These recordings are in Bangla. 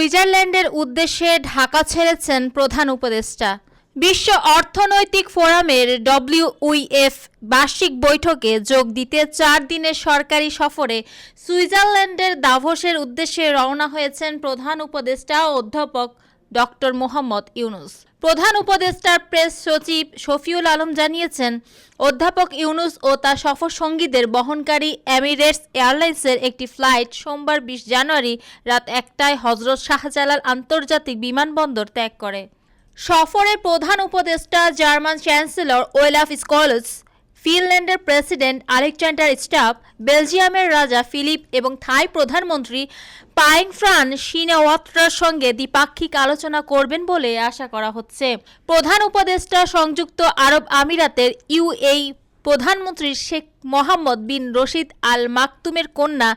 সুইজারল্যান্ডের উদ্দেশ্যে ঢাকা ছেড়েছেন প্রধান উপদেষ্টা। বিশ্ব অর্থনৈতিক ফোরামের WEF বার্ষিক বৈঠকে যোগ দিতে 4 দিনের সরকারি সফরে সুইজারল্যান্ডের দাভোসের উদ্দেশ্যে রওনা হয়েছেন প্রধান উপদেষ্টা অধ্যাপক ডক্টর মোহাম্মদ ইউনূস। প্রধান উপদেষ্টার প্রেস সচিব শফিউল আলম জানিয়েছেন, অধ্যাপক ইউনূস ও তার সফর সঙ্গীদের বহনকারী এমিরেটস এয়ারলাইন্সের একটি ফ্লাইট সোমবার 20 জানুয়ারি রাত 1টায় হজরত শাহজালাল আন্তর্জাতিক বিমানবন্দর ত্যাগ করে। সফরে প্রধান উপদেষ্টা জার্মান চ্যান্সেলর ওলাফ স্কলজ, ফিনল্যান্ডের প্রেসিডেন্ট আলেকজান্ডার স্টাব, বেলজিয়ামের রাজা ফিলিপ এবং থাই প্রধানমন্ত্রী পাইংফ্রান শিনেওয়াত্রার সঙ্গে দ্বিপাক্ষিক আলোচনা করবেন বলে আশা করা হচ্ছে। প্রধান উপদেষ্টা সংযুক্ত আরব আমিরাতের UAE প্রধানমন্ত্রী শেখ মোহাম্মদ বিন রশিদ আল মাকতুমের কন্যা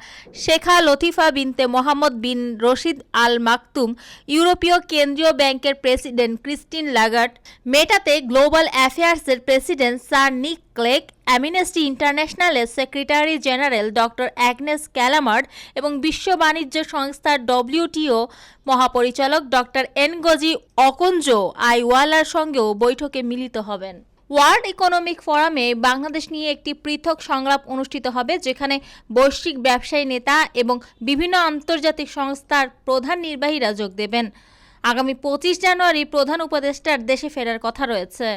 শেখা লতিফা বিনতে মোহাম্মদ বিন রশিদ আল মাকতুম, ইউরোপীয় কেন্দ্রীয় ব্যাংকের প্রেসিডেন্ট ক্রিস্টিন লাগার্ড, মেটাতে গ্লোবাল অ্যাফেয়ার্সের president sir Nick Clegg, Amnesty ইন্টারন্যাশনালের secretary general doctor Agnes Callamard এবং বিশ্ব বাণিজ্য সংস্থার WTO মহাপরিচালক ডক্টর এনগজি অকঞ্জো আইওয়ালার সঙ্গেও বৈঠকে মিলিত হবেন। ওয়ার্ল্ড ইকোনমিক ফোরামে বাংলাদেশ নিয়ে একটি পৃথক সংলাপ অনুষ্ঠিত হবে, যেখানে বৈশ্বিক ব্যবসায়ী নেতা এবং বিভিন্ন আন্তর্জাতিক সংস্থার প্রধান নির্বাহীরা যোগ দেবেন। আগামী 25 জানুয়ারি প্রধান উপদেষ্টার দেশে ফেরার কথা রয়েছে।